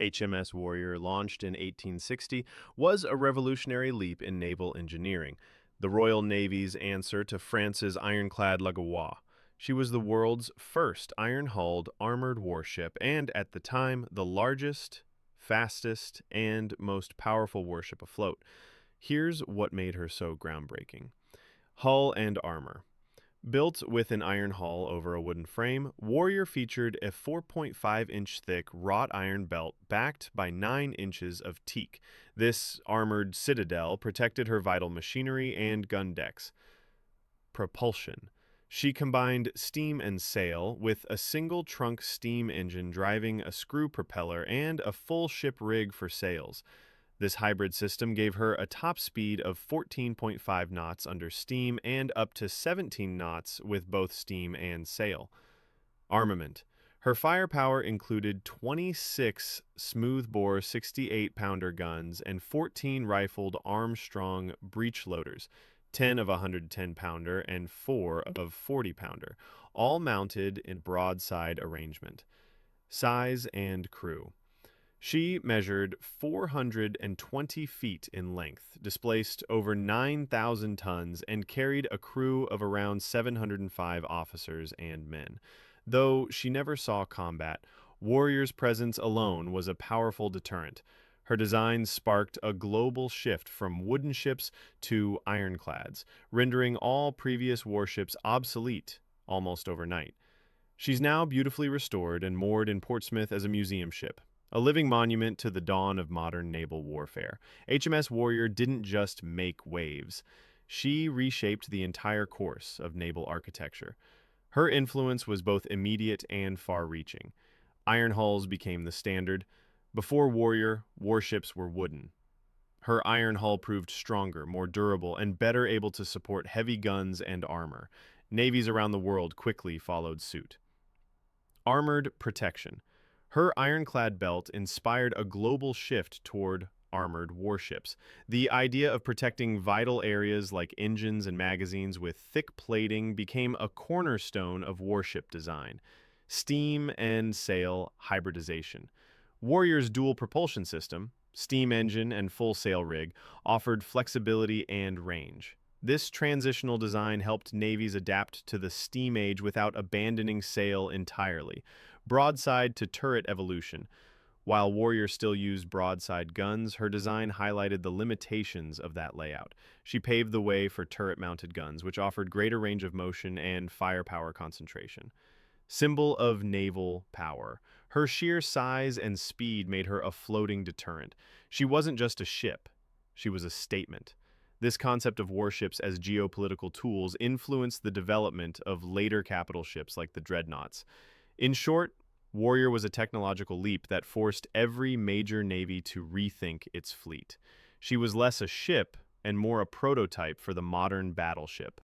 HMS Warrior, launched in 1860, was a revolutionary leap in naval engineering, the Royal Navy's answer to France's ironclad Lagoa. She was the world's first iron-hulled armored warship and, at the time, the largest, fastest, and most powerful warship afloat. Here's what made her so groundbreaking. Hull and armor. Built with an iron hull over a wooden frame, Warrior featured a 4.5-inch thick wrought iron belt backed by 9 inches of teak. This armored citadel protected her vital machinery and gun decks. Propulsion. She combined steam and sail with a single trunk steam engine driving a screw propeller and a full ship rig for sails. This hybrid system gave her a top speed of 14.5 knots under steam and up to 17 knots with both steam and sail. Armament. Her firepower included 26 smoothbore 68-pounder guns and 14 rifled Armstrong breech loaders, 10 of 110-pounder and 4 of 40-pounder, all mounted in broadside arrangement. Size and crew. She measured 420 feet in length, displaced over 9,000 tons, and carried a crew of around 705 officers and men. Though she never saw combat, Warrior's presence alone was a powerful deterrent. Her design sparked a global shift from wooden ships to ironclads, rendering all previous warships obsolete almost overnight. She's now beautifully restored and moored in Portsmouth as a museum ship, a living monument to the dawn of modern naval warfare. HMS Warrior didn't just make waves. She reshaped the entire course of naval architecture. Her influence was both immediate and far-reaching. Iron hulls became the standard. Before Warrior, warships were wooden. Her iron hull proved stronger, more durable, and better able to support heavy guns and armor. Navies around the world quickly followed suit. Armored protection. Her ironclad belt inspired a global shift toward armored warships. The idea of protecting vital areas like engines and magazines with thick plating became a cornerstone of warship design. Steam and sail hybridization. Warrior's dual propulsion system, steam engine and full sail rig, offered flexibility and range. This transitional design helped navies adapt to the steam age without abandoning sail entirely. Broadside to turret evolution. While Warrior still used broadside guns, her design highlighted the limitations of that layout. She paved the way for turret-mounted guns, which offered greater range of motion and firepower concentration. Symbol of naval power. Her sheer size and speed made her a floating deterrent. She wasn't just a ship, she was a statement. This concept of warships as geopolitical tools influenced the development of later capital ships like the dreadnoughts. In short, Warrior was a technological leap that forced every major navy to rethink its fleet. She was less a ship and more a prototype for the modern battleship.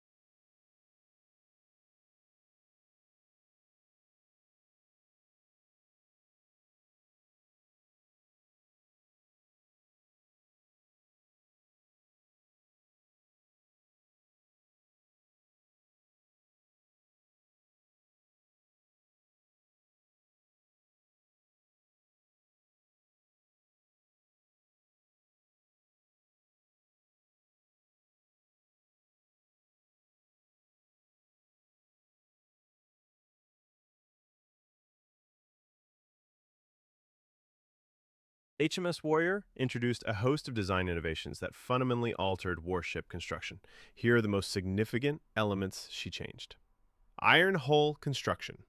HMS Warrior introduced a host of design innovations that fundamentally altered warship construction. Here are the most significant elements she changed. Iron hull construction.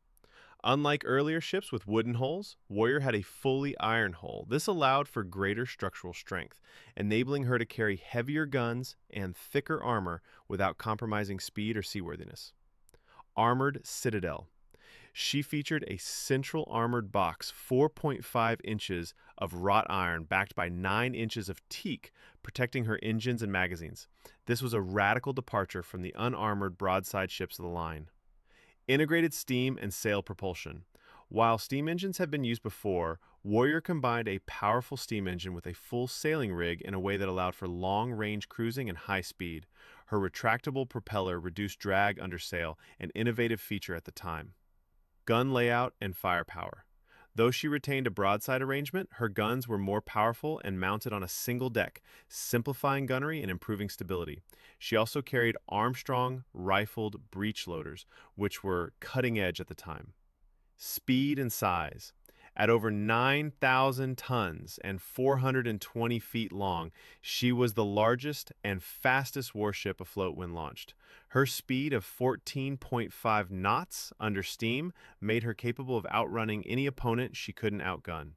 Unlike earlier ships with wooden hulls, Warrior had a fully iron hull. This allowed for greater structural strength, enabling her to carry heavier guns and thicker armor without compromising speed or seaworthiness. Armored citadel. She featured a central armored box 4.5 inches of wrought iron backed by 9 inches of teak, protecting her engines and magazines. This was a radical departure from the unarmored broadside ships of the line. Integrated steam and sail propulsion. While steam engines had been used before, Warrior combined a powerful steam engine with a full sailing rig in a way that allowed for long-range cruising and high speed. Her retractable propeller reduced drag under sail, an innovative feature at the time. Gun layout and firepower. Though she retained a broadside arrangement, her guns were more powerful and mounted on a single deck, simplifying gunnery and improving stability. She also carried Armstrong rifled breech loaders, which were cutting edge at the time. Speed and size. At over 9,000 tons and 420 feet long, she was the largest and fastest warship afloat when launched. Her speed of 14.5 knots under steam made her capable of outrunning any opponent she couldn't outgun.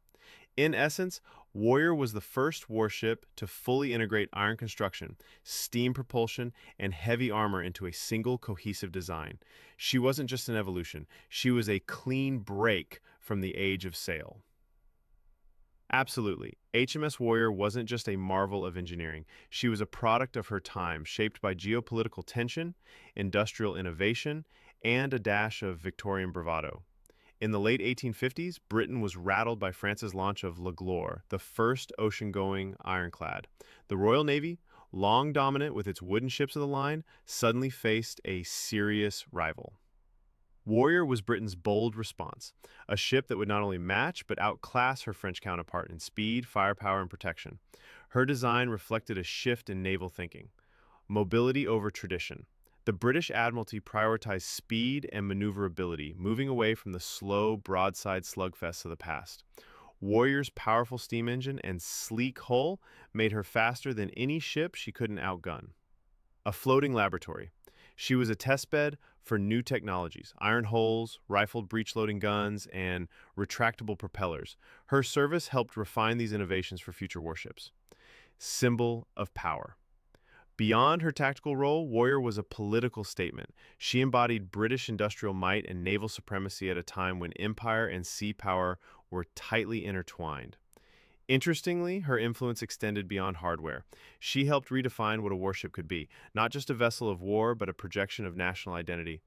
In essence, Warrior was the first warship to fully integrate iron construction, steam propulsion, and heavy armor into a single cohesive design. She wasn't just an evolution, she was a clean break from the age of sail. Absolutely. HMS Warrior wasn't just a marvel of engineering. She was a product of her time, shaped by geopolitical tension, industrial innovation, and a dash of Victorian bravado. In the late 1850s, Britain was rattled by France's launch of La Gloire, the first ocean-going ironclad. The Royal Navy, long dominant with its wooden ships of the line, suddenly faced a serious rival. Warrior was Britain's bold response, a ship that would not only match but outclass her French counterpart in speed, firepower, and protection. Her design reflected a shift in naval thinking. Mobility over tradition. The British Admiralty prioritized speed and maneuverability, moving away from the slow, broadside slugfests of the past. Warrior's powerful steam engine and sleek hull made her faster than any ship she couldn't outgun. A floating laboratory. She was a testbed for new technologies, iron hulls, rifled breech-loading guns, and retractable propellers. Her service helped refine these innovations for future warships. Symbol of power. Beyond her tactical role, Warrior was a political statement. She embodied British industrial might and naval supremacy at a time when empire and sea power were tightly intertwined. Interestingly, her influence extended beyond hardware. She helped redefine what a warship could be, not just a vessel of war, but a projection of national identity.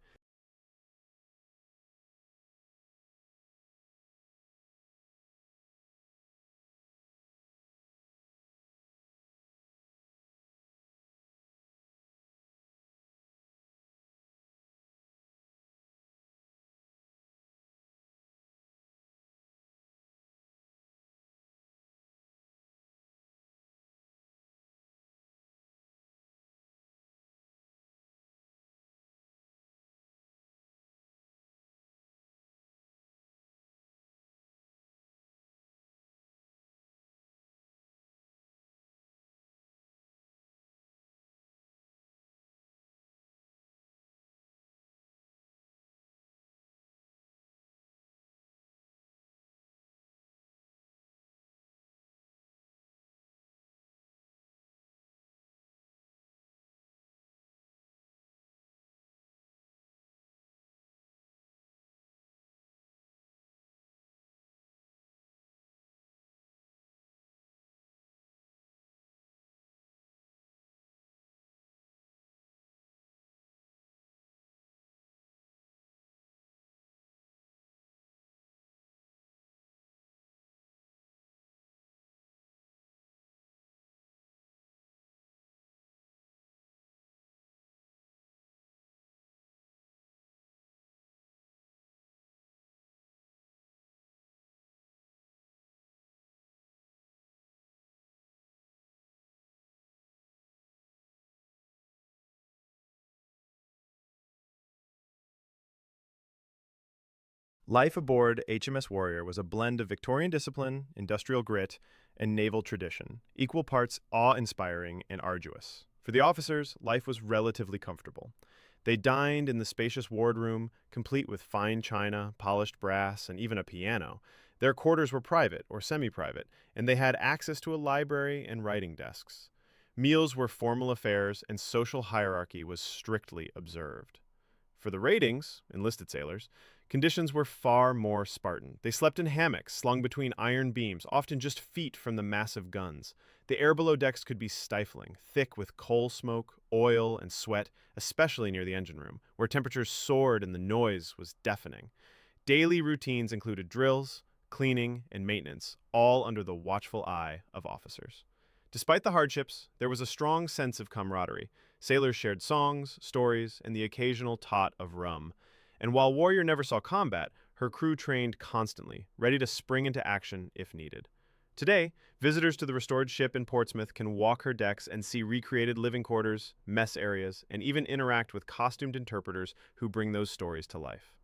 Life aboard HMS Warrior was a blend of Victorian discipline, industrial grit, and naval tradition, equal parts awe-inspiring and arduous. For the officers, life was relatively comfortable. They dined in the spacious wardroom, complete with fine china, polished brass, and even a piano. Their quarters were private or semi-private, and they had access to a library and writing desks. Meals were formal affairs, and social hierarchy was strictly observed. For the ratings, enlisted sailors, conditions were far more Spartan. They slept in hammocks slung between iron beams, often just feet from the massive guns. The air below decks could be stifling, thick with coal smoke, oil, and sweat, especially near the engine room, where temperatures soared and the noise was deafening. Daily routines included drills, cleaning, and maintenance, all under the watchful eye of officers. Despite the hardships, there was a strong sense of camaraderie. Sailors shared songs, stories, and the occasional tot of rum. And while Warrior never saw combat, her crew trained constantly, ready to spring into action if needed. Today, visitors to the restored ship in Portsmouth can walk her decks and see recreated living quarters, mess areas, and even interact with costumed interpreters who bring those stories to life.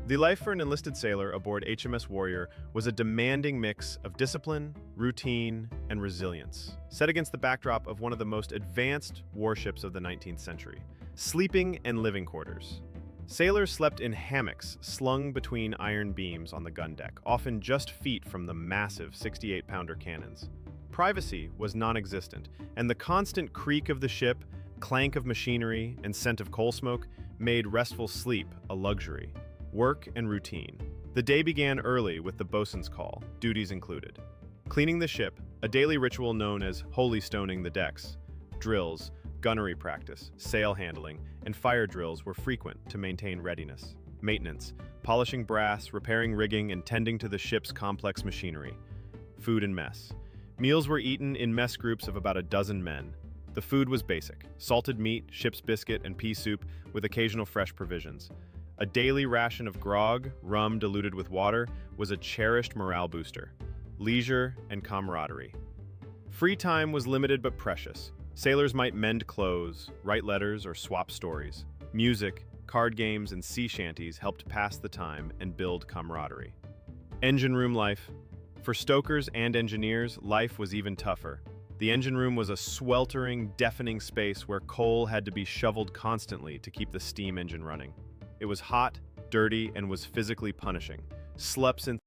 The life for an enlisted sailor aboard HMS Warrior was a demanding mix of discipline, routine, and resilience, set against the backdrop of one of the most advanced warships of the 19th century. Sleeping and living quarters. Sailors slept in hammocks slung between iron beams on the gun deck, often just feet from the massive 68-pounder cannons. Privacy was non-existent, and the constant creak of the ship, clank of machinery, and scent of coal smoke made restful sleep a luxury. Work and routine. The day began early with the bosun's call, duties included. Cleaning the ship, a daily ritual known as holy stoning the decks. Drills, gunnery practice, sail handling, and fire drills were frequent to maintain readiness. Maintenance, polishing brass, repairing rigging, and tending to the ship's complex machinery. Food and mess. Meals were eaten in mess groups of about a dozen men. The food was basic: salted meat, ship's biscuit, and pea soup with occasional fresh provisions. A daily ration of grog, rum diluted with water, was a cherished morale booster. Leisure and camaraderie. Free time was limited but precious. Sailors might mend clothes, write letters, or swap stories. Music, card games, and sea shanties helped pass the time and build camaraderie. Engine room life. For stokers and engineers, life was even tougher. The engine room was a sweltering, deafening space where coal had to be shoveled constantly to keep the steam engine running. It was hot, dirty, and was physically punishing. Slept in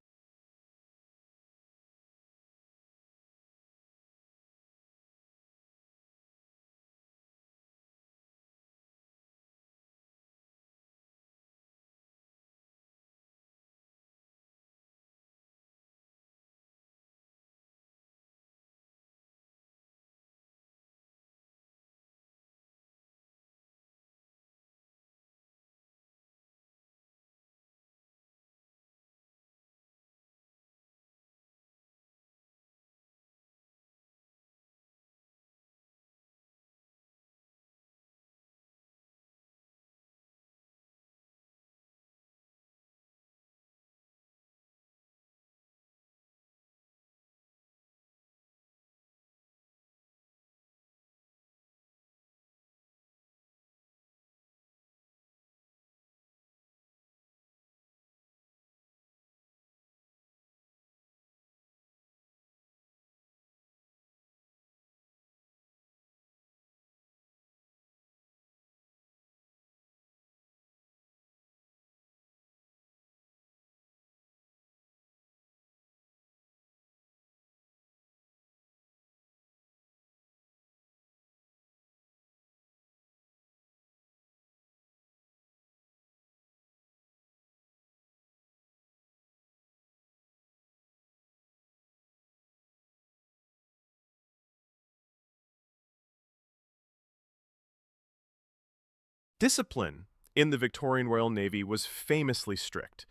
discipline in the Victorian Royal Navy was famously strict,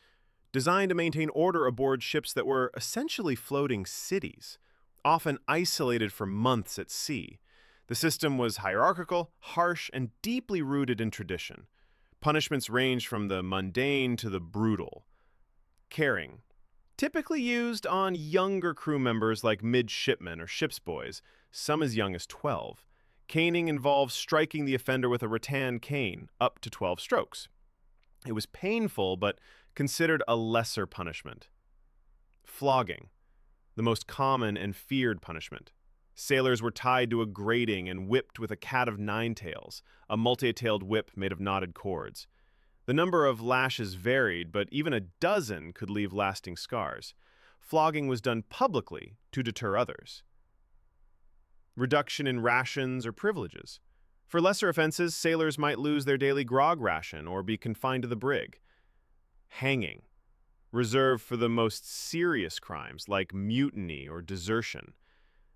designed to maintain order aboard ships that were essentially floating cities, often isolated for months at sea. The system was hierarchical, harsh, and deeply rooted in tradition. Punishments ranged from the mundane to the brutal. Caring. Typically used on younger crew members like midshipmen or ship's boys, some as young as 12. Caning involves striking the offender with a rattan cane, up to 12 strokes. It was painful, but considered a lesser punishment. Flogging, the most common and feared punishment. Sailors were tied to a grating and whipped with a cat of nine tails, a multi-tailed whip made of knotted cords. The number of lashes varied, but even a dozen could leave lasting scars. Flogging was done publicly to deter others. Reduction in rations or privileges. For lesser offenses, sailors might lose their daily grog ration or be confined to the brig. Hanging, reserved for the most serious crimes like mutiny or desertion.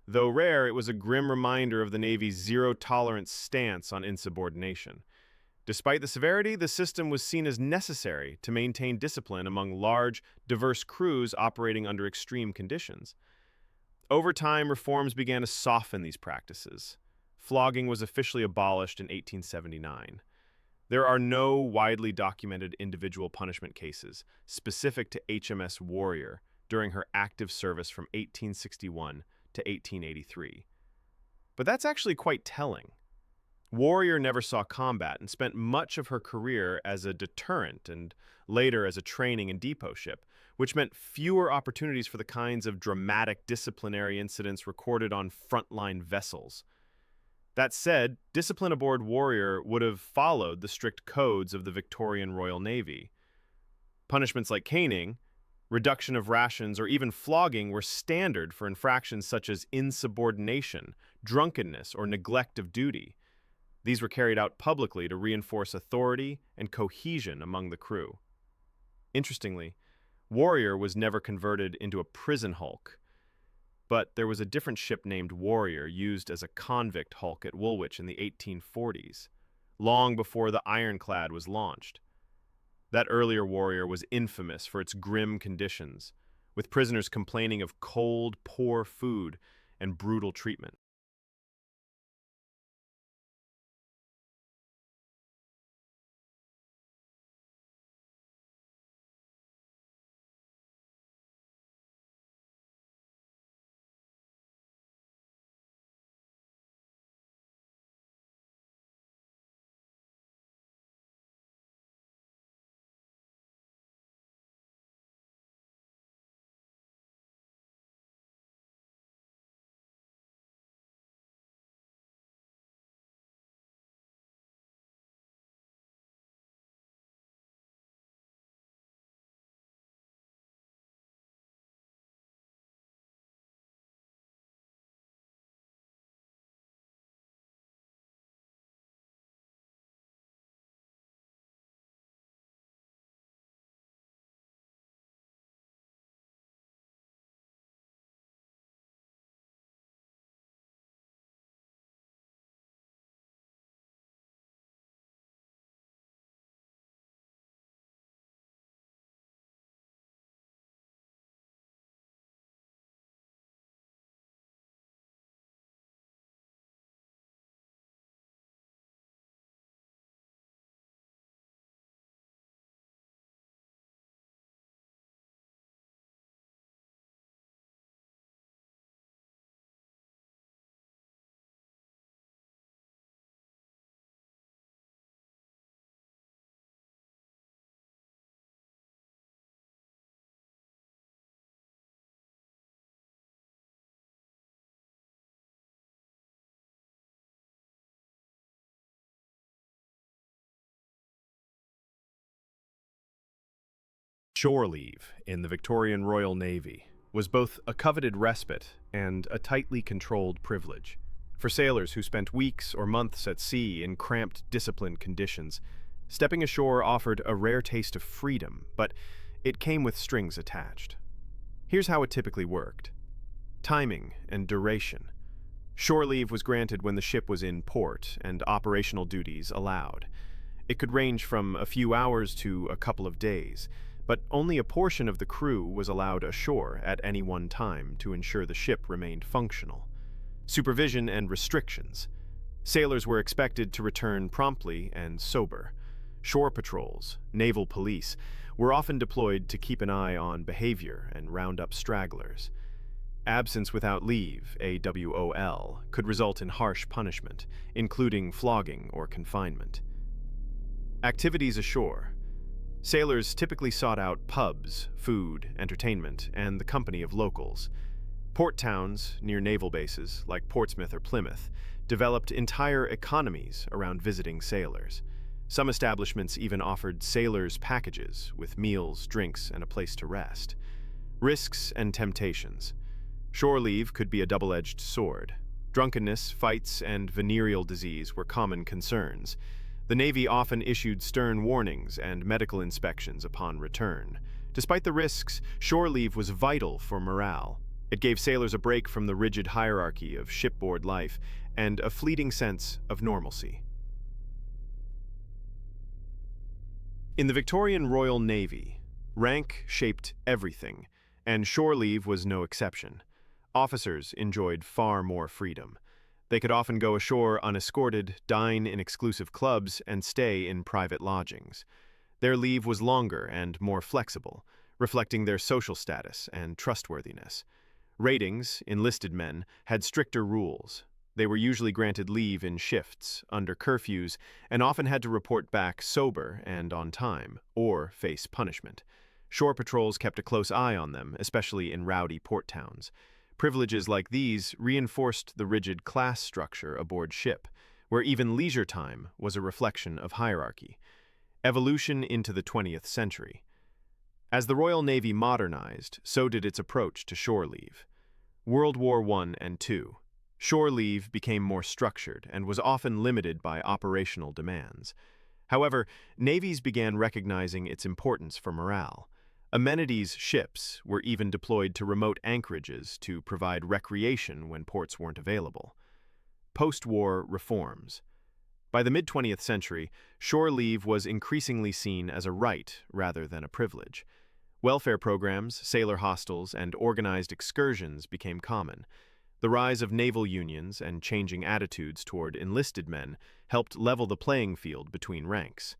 Though rare, it was a grim reminder of the Navy's zero-tolerance stance on insubordination. Despite the severity, the system was seen as necessary to maintain discipline among large, diverse crews operating under extreme conditions. Over time, reforms began to soften these practices. Flogging was officially abolished in 1879. There are no widely documented individual punishment cases specific to HMS Warrior during her active service from 1861 to 1883. But that's actually quite telling. Warrior never saw combat and spent much of her career as a deterrent and later as a training and depot ship, which meant fewer opportunities for the kinds of dramatic disciplinary incidents recorded on frontline vessels. That said, discipline aboard Warrior would have followed the strict codes of the Victorian Royal Navy. Punishments like caning, reduction of rations, or even flogging were standard for infractions such as insubordination, drunkenness, or neglect of duty. These were carried out publicly to reinforce authority and cohesion among the crew. Interestingly, Warrior was never converted into a prison hulk, but there was a different ship named Warrior used as a convict hulk at Woolwich in the 1840s, long before the ironclad was launched. That earlier Warrior was infamous for its grim conditions, with prisoners complaining of cold, poor food and brutal treatment. Shore leave in the Victorian Royal Navy was both a coveted respite and a tightly controlled privilege. For sailors who spent weeks or months at sea in cramped, disciplined conditions, stepping ashore offered a rare taste of freedom, but it came with strings attached. Here's how it typically worked. Timing and duration. Shore leave was granted when the ship was in port and operational duties allowed. It could range from a few hours to a couple of days, but only a portion of the crew was allowed ashore at any one time to ensure the ship remained functional. Supervision and restrictions. Sailors were expected to return promptly and sober. Shore patrols, naval police, were often deployed to keep an eye on behavior and round up stragglers. Absence without leave, AWOL, could result in harsh punishment, including flogging or confinement. Activities ashore. Sailors typically sought out pubs, food, entertainment, and the company of locals. Port towns near naval bases, like Portsmouth or Plymouth, developed entire economies around visiting sailors. Some establishments even offered sailors' packages with meals, drinks, and a place to rest. Risks and temptations. Shore leave could be a double-edged sword. Drunkenness, fights, and venereal disease were common concerns. The Navy often issued stern warnings and medical inspections upon return. Despite the risks, shore leave was vital for morale. It gave sailors a break from the rigid hierarchy of shipboard life and a fleeting sense of normalcy. In the Victorian Royal Navy, rank shaped everything, and shore leave was no exception. Officers enjoyed far more freedom. They could often go ashore unescorted, dine in exclusive clubs, and stay in private lodgings. Their leave was longer and more flexible, reflecting their social status and trustworthiness. Ratings, enlisted men, had stricter rules. They were usually granted leave in shifts, under curfews, and often had to report back sober and on time, or face punishment. Shore patrols kept a close eye on them, especially in rowdy port towns. Privileges like these reinforced the rigid class structure aboard ship, where even leisure time was a reflection of hierarchy. Evolution into the 20th century. As the Royal Navy modernized, so did its approach to shore leave. World War I and II. Shore leave became more structured and was often limited by operational demands. However, navies began recognizing its importance for morale. Amenities ships were even deployed to remote anchorages to provide recreation when ports weren't available. Post-war reforms. By the mid-20th century, shore leave was increasingly seen as a right rather than a privilege. Welfare programs, sailor hostels, and organized excursions became common. The rise of naval unions and changing attitudes toward enlisted men helped level the playing field between ranks.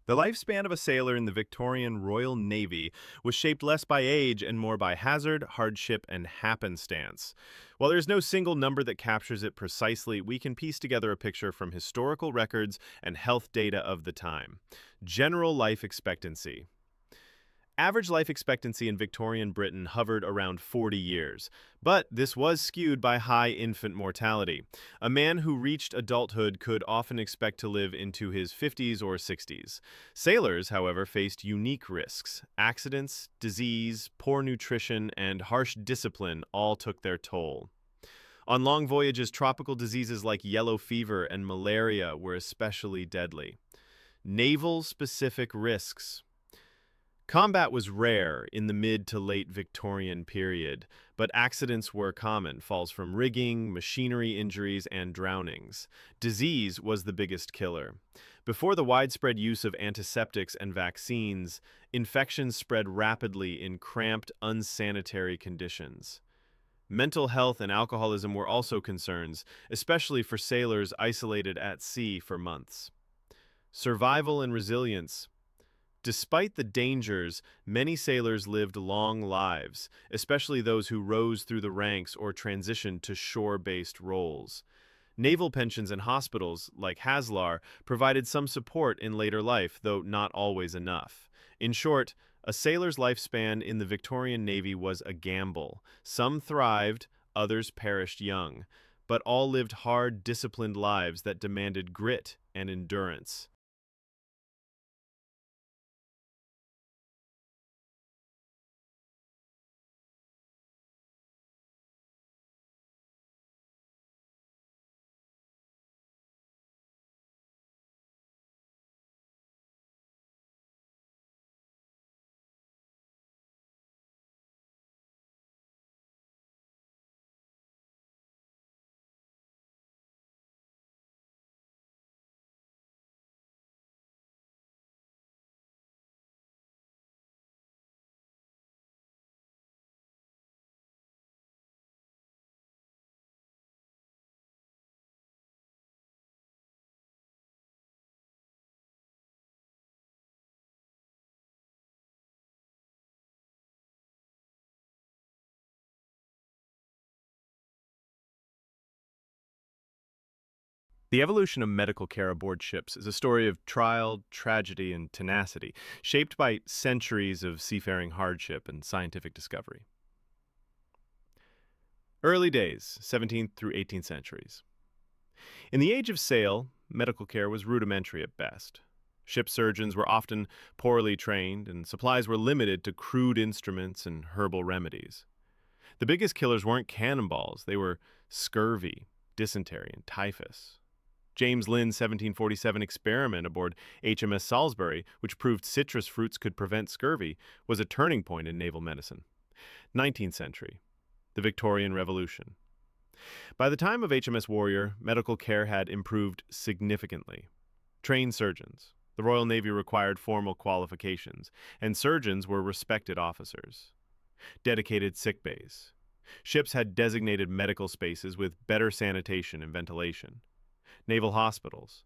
The lifespan of a sailor in the Victorian Royal Navy was shaped less by age and more by hazard, hardship, and happenstance. While there is no single number that captures it precisely, we can piece together a picture from historical records and health data of the time. General life expectancy. Average life expectancy in Victorian Britain hovered around 40 years, but this was skewed by high infant mortality. A man who reached adulthood could often expect to live into his 50s or 60s. Sailors, however, faced unique risks. Accidents, disease, poor nutrition, and harsh discipline all took their toll. On long voyages, tropical diseases like yellow fever and malaria were especially deadly. Naval-specific risks. Combat was rare in the mid to late Victorian period, but accidents were common, falls from rigging, machinery injuries, and drownings. Disease was the biggest killer. Before the widespread use of antiseptics and vaccines, infections spread rapidly in cramped, unsanitary conditions. Mental health and alcoholism were also concerns, especially for sailors isolated at sea for months. Survival and resilience. Despite the dangers, many sailors lived long lives, especially those who rose through the ranks or transitioned to shore-based roles. Naval pensions and hospitals, like Haslar, provided some support in later life, though not always enough. In short, a sailor's lifespan in the Victorian Navy was a gamble. Some thrived, others perished young. but all lived hard, disciplined lives that demanded grit and endurance. The evolution of medical care aboard ships is a story of trial, tragedy, and tenacity, shaped by centuries of seafaring hardship and scientific discovery. Early days, 17th through 18th centuries. In the age of sail, medical care was rudimentary at best. Ship surgeons were often poorly trained, and supplies were limited to crude instruments and herbal remedies. The biggest killers weren't cannonballs, they were scurvy, dysentery, and typhus. James Linn's 1747 experiment aboard HMS Salisbury, which proved citrus fruits could prevent scurvy, was a turning point in naval medicine. 19th century, the Victorian Revolution. By the time of HMS Warrior, medical care had improved significantly. Trained surgeons. The Royal Navy required formal qualifications, and surgeons were respected officers. Dedicated sick bays. Ships had designated medical spaces with better sanitation and ventilation. Naval hospitals.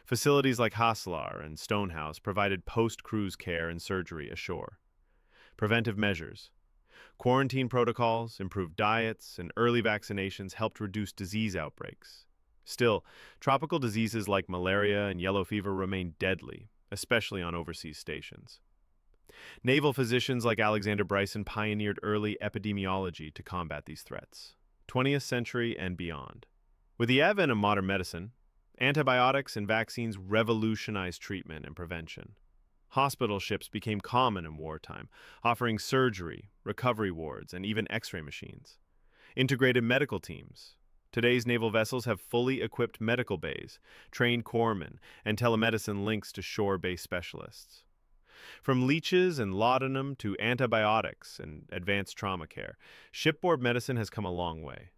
Facilities like Haslar and Stonehouse provided post-cruise care and surgery ashore. Preventive measures. Quarantine protocols, improved diets, and early vaccinations helped reduce disease outbreaks. Still, tropical diseases like malaria and yellow fever remained deadly, especially on overseas stations. Naval physicians like Alexander Bryson pioneered early epidemiology to combat these threats. 20th century and beyond. With the advent of modern medicine, antibiotics and vaccines revolutionized treatment and prevention. Hospital ships became common in wartime, offering surgery, recovery wards, and even x-ray machines. Integrated medical teams. Today's naval vessels have fully equipped medical bays, trained corpsmen, and telemedicine links to shore-based specialists. From leeches and laudanum to antibiotics and advanced trauma care, shipboard medicine has come a long way.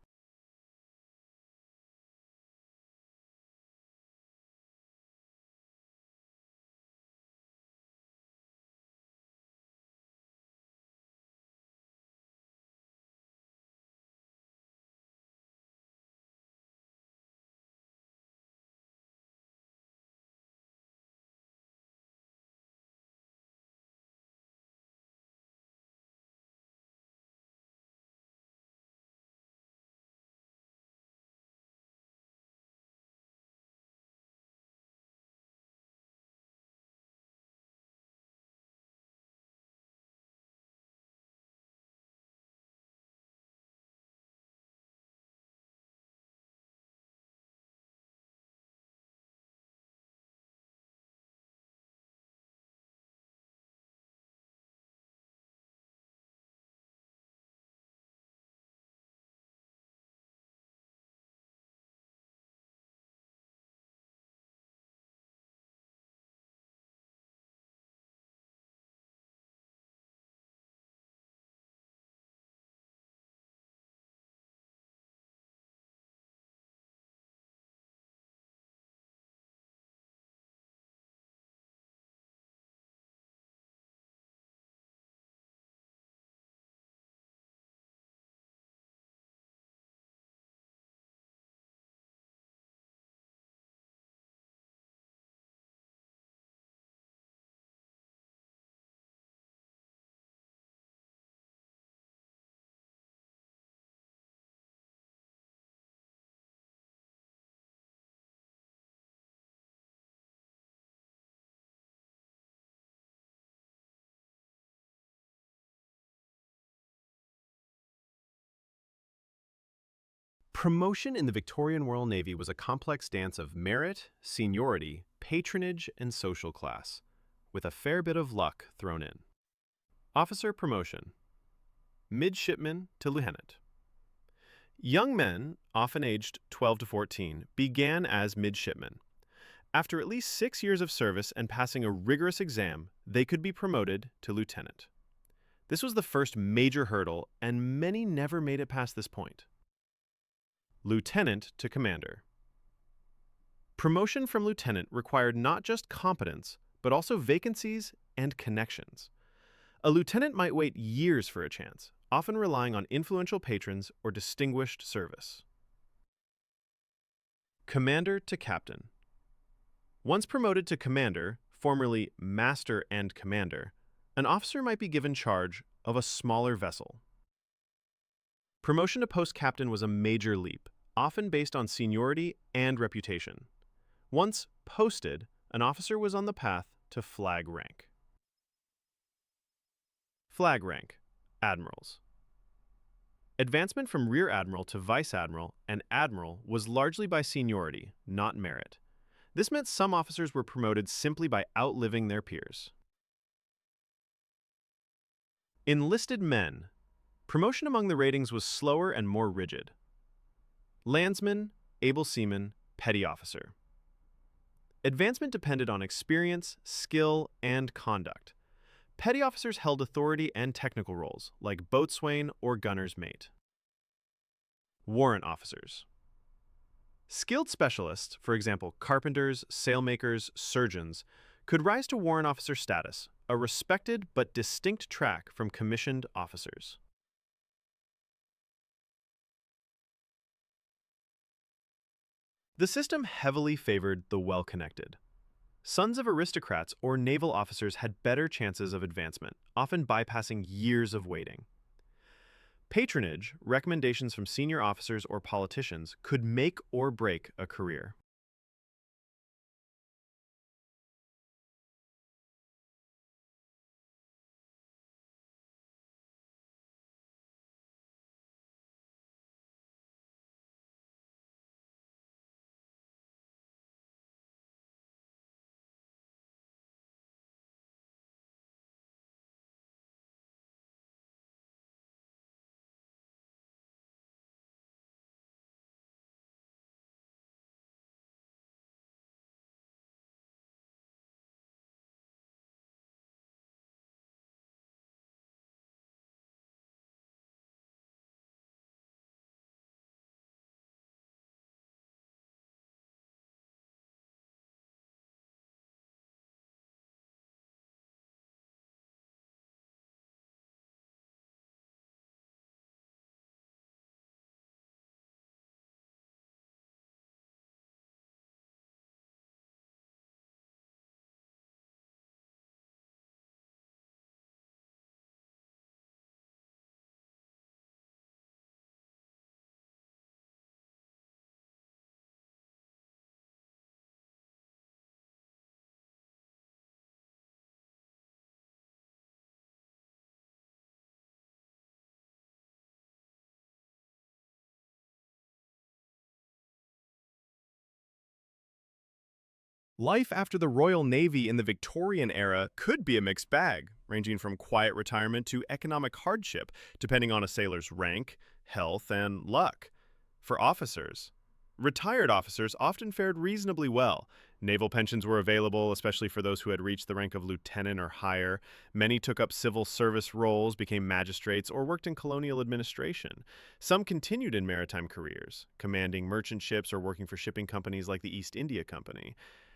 Promotion in the Victorian Royal Navy was a complex dance of merit, seniority, patronage, and social class, with a fair bit of luck thrown in. Officer promotion: midshipman to lieutenant. Young men, often aged 12 to 14, began as midshipmen. After at least 6 years of service and passing a rigorous exam, they could be promoted to lieutenant. This was the first major hurdle, and many never made it past this point. Lieutenant to commander. Promotion from lieutenant required not just competence, but also vacancies and connections. A lieutenant might wait years for a chance, often relying on influential patrons or distinguished service. Commander to captain. Once promoted to commander, formerly master and commander, an officer might be given charge of a smaller vessel. Promotion to post captain was a major leap, often based on seniority and reputation. Once posted, an officer was on the path to flag rank. Flag rank: admirals. Advancement from rear admiral to vice admiral and admiral was largely by seniority, not merit. This meant some officers were promoted simply by outliving their peers. Enlisted men. Promotion among the ratings was slower and more rigid. Landsman, able seaman, petty officer. Advancement depended on experience, skill, and conduct. Petty officers held authority and technical roles, like boatswain or gunner's mate. Warrant officers. Skilled specialists, for example, carpenters, sailmakers, surgeons, could rise to warrant officer status, a respected but distinct track from commissioned officers. The system heavily favored the well-connected. Sons of aristocrats or naval officers had better chances of advancement, often bypassing years of waiting. Patronage, recommendations from senior officers or politicians, could make or break a career. Life after the Royal Navy in the Victorian era could be a mixed bag, ranging from quiet retirement to economic hardship, depending on a sailor's rank, health, and luck. For officers, retired officers often fared reasonably well. Naval pensions were available, especially for those who had reached the rank of lieutenant or higher. Many took up civil service roles, became magistrates, or worked in colonial administration. Some continued in maritime careers, commanding merchant ships or working for shipping companies like the East India Company.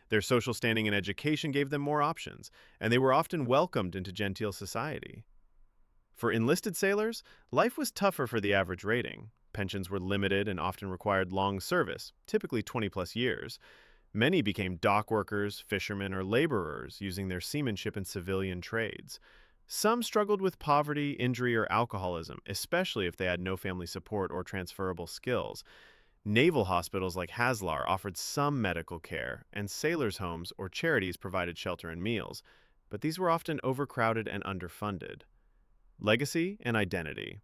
Their social standing and education gave them more options, and they were often welcomed into genteel society. For enlisted sailors, life was tougher for the average rating. Pensions were limited and often required long service, typically 20-plus years. Many became dock workers, fishermen, or laborers, using their seamanship in civilian trades. Some struggled with poverty, injury, or alcoholism, especially if they had no family support or transferable skills. Naval hospitals like Haslar offered some medical care, and sailors' homes or charities provided shelter and meals, but these were often overcrowded and underfunded. Legacy and identity.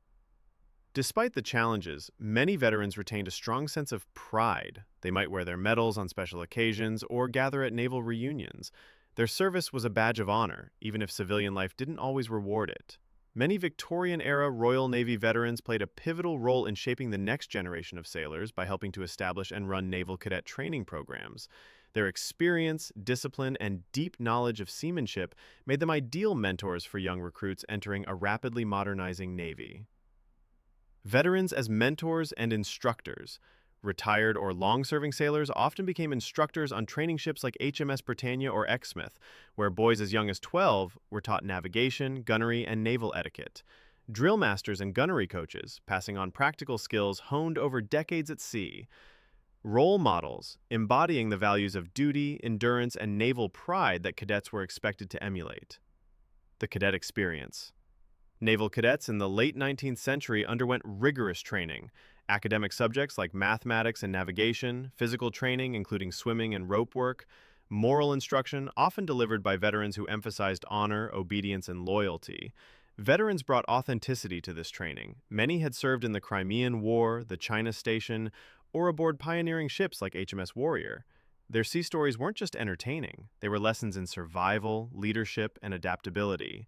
Despite the challenges, many veterans retained a strong sense of pride. They might wear their medals on special occasions or gather at naval reunions. Their service was a badge of honor, even if civilian life didn't always reward it. Many Victorian-era Royal Navy veterans played a pivotal role in shaping the next generation of sailors by helping to establish and run naval cadet training programs. Their experience, discipline, and deep knowledge of seamanship made them ideal mentors for young recruits entering a rapidly modernizing Navy. Veterans as mentors and instructors. Retired or long-serving sailors often became instructors on training ships like HMS Britannia or Exmouth, where boys as young as 12 were taught navigation, gunnery, and naval etiquette. Drill masters and gunnery coaches, passing on practical skills honed over decades at sea. Role models, embodying the values of duty, endurance, and naval pride that cadets were expected to emulate. The cadet experience. Naval cadets in the late 19th century underwent rigorous training. Academic subjects like mathematics and navigation, physical training including swimming and rope work, moral instruction often delivered by veterans who emphasized honor, obedience, and loyalty. Veterans brought authenticity to this training. Many had served in the Crimean War, the China Station, or aboard pioneering ships like HMS Warrior. Their sea stories weren't just entertaining, they were lessons in survival, leadership, and adaptability.